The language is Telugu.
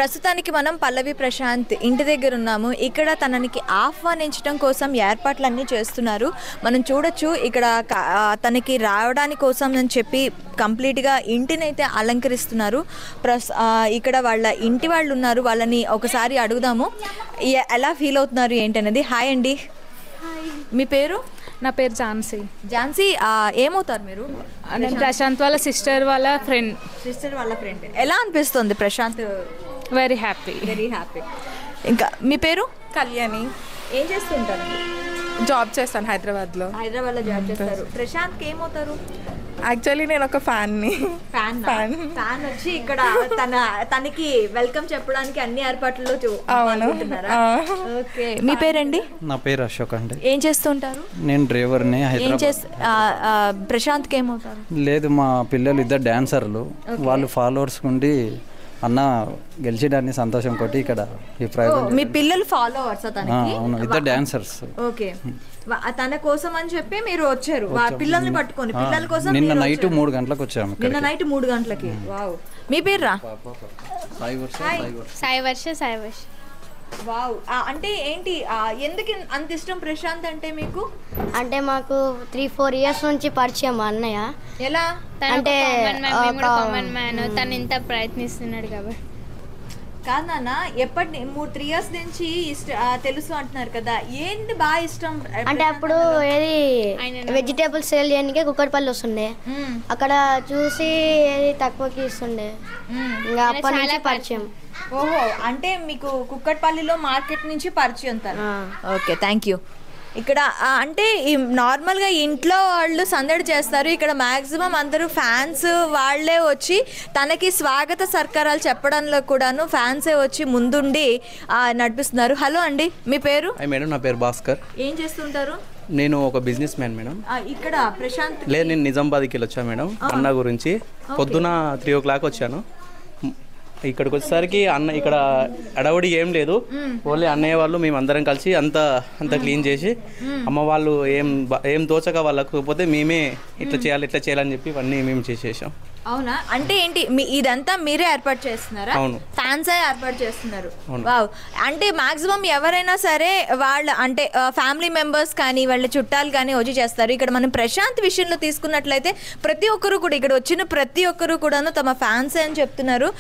ప్రస్తుతానికి మనం పల్లవి ప్రశాంత్ ఇంటి దగ్గర ఉన్నాము. ఇక్కడ తనకి ఆహ్వానించడం కోసం ఏర్పాట్లన్నీ చేస్తున్నారు. మనం చూడొచ్చు ఇక్కడ తనకి రావడానికి కోసం అని చెప్పి కంప్లీట్గా ఇంటిని అయితే అలంకరిస్తున్నారు. ఇక్కడ వాళ్ళ ఇంటి వాళ్ళు ఉన్నారు, వాళ్ళని ఒకసారి అడుగుదాము ఎలా ఫీల్ అవుతున్నారు ఏంటనేది. హాయ్ అండి, మీ పేరు? నా పేరు ఝాన్సీ. ఝాన్సీ, ఏమవుతారు మీరు? నేను ప్రశాంత్ వాళ్ళ సిస్టర్ వాళ్ళ ఫ్రెండ్. ఎలా అనిపిస్తుంది ప్రశాంత్? Very happy. ఇంకా మీ పేరు? కళ్యాణి. ఏం చేస్తుంటారు? జాబ్ చేస్తాను హైదరాబాద్లో. జాబ్ చేస్తారు. ప్రశాంత్కి ఏమవుతారు? యాక్చువల్లీ నేను ఒక ఫ్యాన్ని. ఫ్యాన్ వచ్చి ఇక్కడ తనకి వెల్కమ్ చెప్పడానికి అన్ని ఏర్పాట్లు. ఓకే, మీ పేరండి? నా పేరు అశోక్ అండి. ఏం చేస్తుంటారు? నేను డ్రైవర్ని. ప్రశాంత్కి ఏమవుతారు? లేదు, మా పిల్లలు ఇద్దరు డాన్సర్లు. వాళ్ళు ఫాలోవర్స్ ఉండి అన్న గెలిచడాన్ని సంతోషం కొట్టి ఇక్కడ ఈ ప్రయోగం. మీ పిల్లలు ఫాలోవర్స్? అవును, ఇద్దరు డాన్సర్స్. ఓకే, తన కోసం అని చెప్పి మీరు వచ్చారు పిల్లల్ని పట్టుకొని. పిల్లల కోసం నిన్న నైట్ 3 గంటలకు వచ్చాము. నిన్న నైట్ 3 గంటలకి. వావ్. మీ పేరు రా? సాయి వర్ష. వావ్. అంటే ఏంటి, ఎందుకు అంత ఇష్టం ప్రశాంత్ అంటే మీకు? అంటే మాకు 3-4 ఇయర్స్ నుంచి పరిచయం అన్నయ్య. ఎలా అంటే కామన్ మ్యాన్, తను ఇంత ప్రయత్నిస్తున్నాడు కాబట్టి. కాదు నాన్న, ఎప్పటి 3 ఇయర్స్ నుంచి తెలుసు అంటున్నారు కదా, ఏంటి బాగా ఇష్టం? అంటే అప్పుడు ఏది వెజిటేబుల్స్ సేల్ చేయడానికి కుక్కడపల్లి వస్తుండే, అక్కడ చూసి ఏది తక్కువకి ఇస్తుండే, ఇంకా అప్పటి నుంచి పరిచయం. ఓహో, అంటే మీకు కుక్కట్పల్లిలో మార్కెట్ నుంచి పరిచయం అంటారు. Okay, thank you. ఇక్కడ అంటే నార్మల్గా ఇంట్లో వాళ్ళు సందడి చేస్తారు, ఇక్కడ మ్యాక్సిమం అందరూ ఫ్యాన్స్ వాళ్ళే వచ్చి తనకి స్వాగత సత్కారాలు చెప్పడంలో కూడాను ఫ్యాన్సే వచ్చి ముందుండి నడిపిస్తున్నారు. హలో అండి, మీ పేరు? మేడం, నా పేరు భాస్కర్. ఏం చేస్తుంటారు? నేను ఒక బిజినెస్ మ్యాన్ మేడం. ఇక్కడ ప్రశాంత్ లేదు, నేను నిజామాబాద్కి వెళ్ళి వచ్చాను మేడం అన్న గురించి. పొద్దున 3 o'clock వచ్చాను. ఇక్కడికి వచ్చేసరికి అన్న ఇక్కడ అడవుడి ఏం లేదు, ఓన్లీ అన్నయ్య వాళ్ళు మేము అందరం కలిసి అంత క్లీన్ చేసి అమ్మ వాళ్ళు ఏం తోచక వాళ్ళకు పోతే మేమే ఇట్లా చేయాలని చెప్పి ఇవన్నీ మేము చేసేసాం. అవునా? అంటే ఏంటి ఇదంతా మీరే ఏర్పాటు చేస్తున్నారా? అవును, ఫ్యాన్సే ఏర్పాటు చేస్తున్నారు. వావ్. అంటే మాక్సిమం ఎవరైనా సరే వాళ్ళ అంటే ఫ్యామిలీ మెంబర్స్ కానీ వాళ్ళ చుట్టాలు కానీ వచ్చి చేస్తారు. ఇక్కడ మనం ప్రశాంత్ విషయంలో తీసుకున్నట్లయితే ప్రతి ఒక్కరు కూడా ఇక్కడ వచ్చిన ప్రతి ఒక్కరు కూడాను తమ ఫ్యాన్సే అని చెప్తున్నారు.